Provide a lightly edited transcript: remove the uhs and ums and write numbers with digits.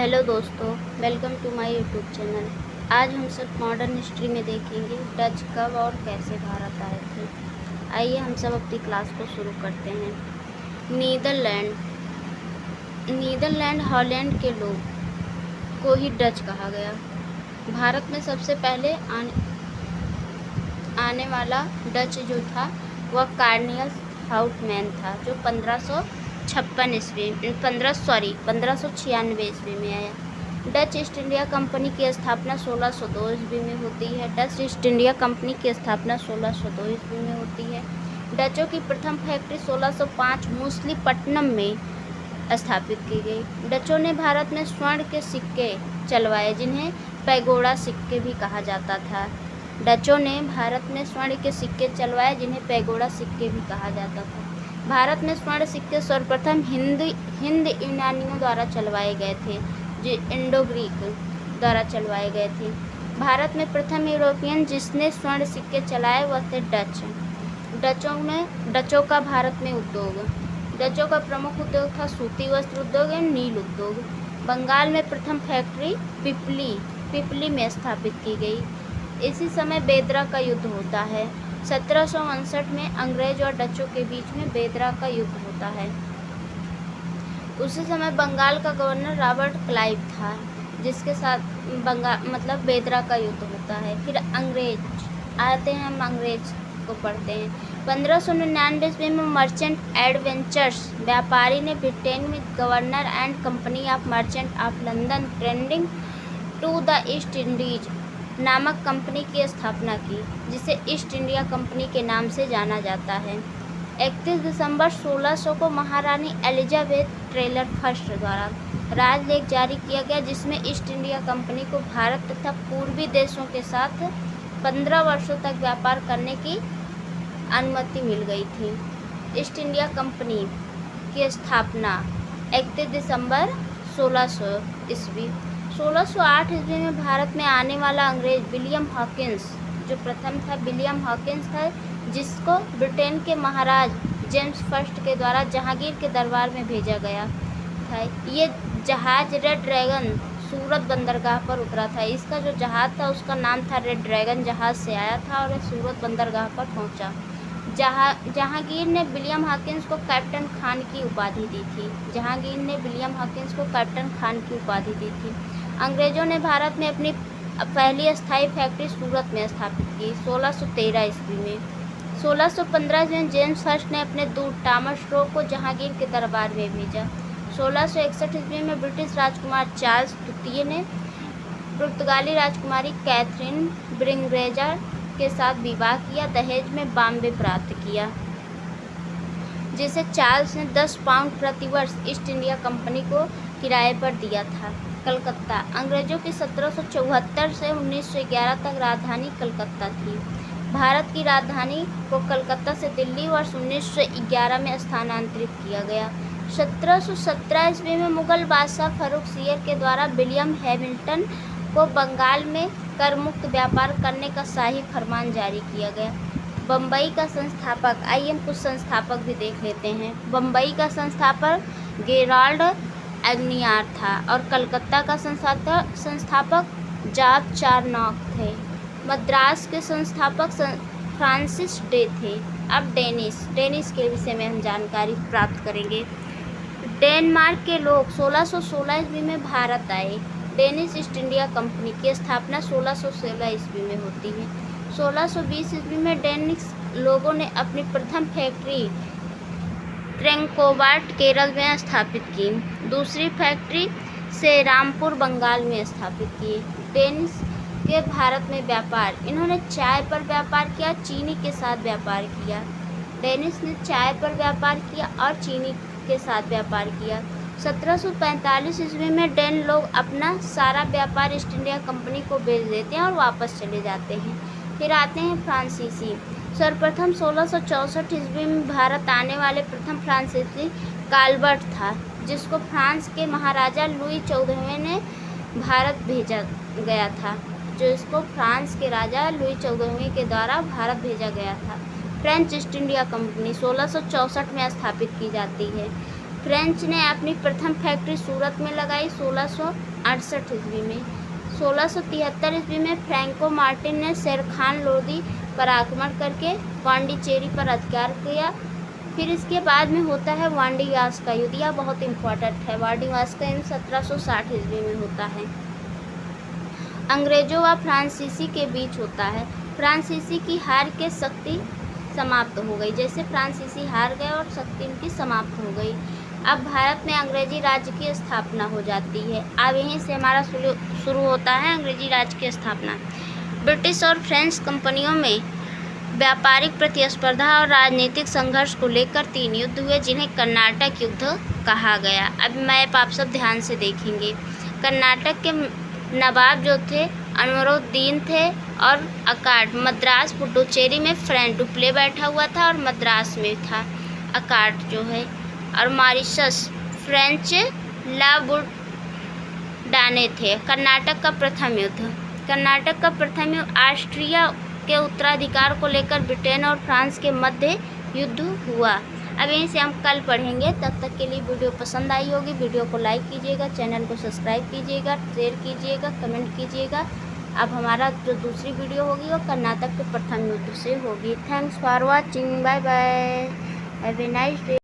Hello दोस्तों, welcome to my YouTube channel. आज हम सब मॉडर्न हिस्ट्री में देखेंगे डच कब और कैसे भारत आए थे। आइए हम सब अपनी क्लास को शुरू करते हैं। नीदरलैंड हॉलैंड के लोग को ही डच कहा गया। भारत में सबसे पहले आने वाला डच जो था वह कार्नियल हाउटमैन था, जो 1596 ईस्वी में आया। डच ईस्ट इंडिया कंपनी की स्थापना 1602 ईस्वी में होती है। डच ईस्ट इंडिया कंपनी की स्थापना 1602 ईस्वी में होती है। डचों की प्रथम फैक्ट्री 1605 मूसलीपट्टनम में स्थापित की गई। डचों ने भारत में स्वर्ण के सिक्के चलवाए, जिन्हें पैगोडा सिक्के भी कहा जाता था। डचों ने भारत में स्वर्ण के सिक्के चलवाए, जिन्हें पैगोडा सिक्के भी कहा जाता था। भारत में स्वर्ण सिक्के सर्वप्रथम हिंद यूनानियों द्वारा चलवाए गए थे, जो इंडो ग्रीक द्वारा चलवाए गए थे। भारत में प्रथम यूरोपियन जिसने स्वर्ण सिक्के चलाए वह थे डच। डचों का भारत में उद्योग। डचों का प्रमुख उद्योग था सूती वस्त्र उद्योग एवं नील उद्योग। बंगाल में प्रथम फैक्ट्री पिपली में स्थापित की गई। इसी समय बेदरा का युद्ध होता है। 1759 में अंग्रेज और डचों के बीच में बेदरा का युद्ध होता है। उसी समय बंगाल का गवर्नर रॉबर्ट क्लाइव था, जिसके साथ बेदरा का युद्ध होता है। फिर अंग्रेज आते हैं, हम अंग्रेज को पढ़ते हैं। 1599 ईस्वी में मर्चेंट एडवेंचर्स व्यापारी ने ब्रिटेन में governor and company of merchant of London trading to the East Indies नामक कंपनी की स्थापना की, जिसे ईस्ट इंडिया कंपनी के नाम से जाना जाता है। 31 दिसंबर 1600 को महारानी एलिजाबेथ टेलर फर्स्ट द्वारा राजलेख जारी किया गया, जिसमें ईस्ट इंडिया कंपनी को भारत तथा पूर्वी देशों के साथ 15 वर्षों तक व्यापार करने की अनुमति मिल गई थी। ईस्ट इंडिया कंपनी की स्थापना 31 दिसंबर 1600 ईस्वी। 1608 ईस्वी में भारत में आने वाला अंग्रेज विलियम हॉकिंस, जो प्रथम था, विलियम हॉकिंस था, जिसको ब्रिटेन के महाराज जेम्स फर्स्ट के द्वारा जहांगीर के दरबार में भेजा गया था। ये जहाज रेड ड्रैगन सूरत बंदरगाह पर उतरा था। इसका जो जहाज था उसका नाम था रेड ड्रैगन, जहाज से आया था और सूरत बंदरगाह पर पहुंचा। जहांगीर ने विलियम हॉकिंस को कैप्टन खान की उपाधि दी थी। अंग्रेजों ने भारत में अपनी पहली स्थायी फैक्ट्री सूरत में स्थापित की 1613 ईस्वी में। 1615 में जेम्स फर्स्ट ने अपने दूत टॉमस रो को जहांगीर के दरबार में भेजा। 1661 ईस्वी में ब्रिटिश राजकुमार चार्ल्स द्वितीय ने पुर्तगाली राजकुमारी कैथरीन ब्रिंगरेजर के साथ विवाह किया, दहेज में बॉम्बे प्राप्त किया, जिसे चार्ल्स ने 10 पाउंड प्रतिवर्ष ईस्ट इंडिया कंपनी को किराए पर दिया था। कलकत्ता। अंग्रेजों की 1774 से 1911 तक राजधानी कलकत्ता थी। भारत की राजधानी को कलकत्ता से दिल्ली वर्ष 1911 में स्थानांतरित किया गया। 1717 ईस्वी में मुगल बादशाह फर्रुखसियर के द्वारा विलियम हैमिल्टन को बंगाल में कर मुक्त व्यापार करने का शाही फरमान जारी किया गया। बम्बई का संस्थापक, आइए हम कुछ संस्थापक भी देख लेते हैं। बम्बई का संस्थापक गेराल्ड एग्नियार था और कलकत्ता का संस्थापक जॉर्ज चारनॉक थे। मद्रास के संस्थापक फ्रांसिस डे थे। अब डेनिस के विषय में हम जानकारी प्राप्त करेंगे। डेनमार्क के लोग 1616 ईस्वी में भारत आए। डेनिश ईस्ट इंडिया कंपनी की स्थापना 1616 ईस्वी में होती है। 1620 ईस्वी में डेनिश लोगों ने अपनी प्रथम फैक्ट्री ट्रेंकोवाट केरल में स्थापित की। दूसरी फैक्ट्री से रामपुर बंगाल में स्थापित की। डेनिश के भारत में व्यापार। इन्होंने चाय पर व्यापार किया, चीनी के साथ व्यापार किया। डेनिश ने चाय पर व्यापार किया और चीनी के साथ व्यापार किया। 1745 ईस्वी में डेन लोग अपना सारा व्यापार ईस्ट इंडिया कंपनी को बेच देते हैं और वापस चले जाते हैं। फिर आते हैं फ्रांसीसी। सर्वप्रथम 1664 ईस्वी में भारत आने वाले प्रथम फ्रांसीसी काल्बर्ट था, जिसको फ्रांस के महाराजा लुई 14वें ने भारत भेजा गया था। फ्रांस के राजा लुई 14वें के द्वारा भारत भेजा गया था। फ्रेंच ईस्ट इंडिया कंपनी 1664 में स्थापित की जाती है। फ्रेंच ने अपनी प्रथम फैक्ट्री सूरत में लगाई 1668 ईस्वी में। 1673 ईस्वी में फ्रैंको मार्टिन ने शेर खान लोदी पर आक्रमण करके पांडिचेरी पर अधिकार किया। फिर इसके बाद में होता है वांडीवास का युद्ध, यह बहुत इम्पोर्टेंट है। वांडीवास का युद्ध 1760 ईस्वी में होता है। अंग्रेजों व फ्रांसीसी के बीच होता है। फ्रांसीसी की हार के शक्ति समाप्त हो गई, जैसे फ्रांसीसी हार गए और शक्ति उनकी समाप्त हो गई। अब भारत में अंग्रेजी राज्य की स्थापना हो जाती है। अब यहीं से हमारा शुरू होता है अंग्रेजी राज्य की स्थापना। ब्रिटिश और फ्रेंच कंपनियों में व्यापारिक प्रतिस्पर्धा और राजनीतिक संघर्ष को लेकर 3 युद्ध हुए, जिन्हें कर्नाटक युद्ध कहा गया। अब मैप आप सब ध्यान से देखेंगे। कर्नाटक के नवाब जो थे अनवरुद्दीन थे और अकाट। मद्रास पुडुचेरी में फ्रैंक डुप्ले बैठा हुआ था और मद्रास में था अकाट जो है। और मॉरिशस फ्रेंच ला बुडाने थे। कर्नाटक का प्रथम युद्ध ऑस्ट्रिया के उत्तराधिकार को लेकर ब्रिटेन और फ्रांस के मध्य युद्ध हुआ। अब यहीं से हम कल पढ़ेंगे। तब तक के लिए वीडियो पसंद आई होगी, वीडियो को लाइक कीजिएगा, चैनल को सब्सक्राइब कीजिएगा, शेयर कीजिएगा, कमेंट कीजिएगा। अब हमारा जो दूसरी वीडियो होगी वो कर्नाटक के प्रथम युद्ध से होगी। Thanks for watching, bye bye, have a nice day.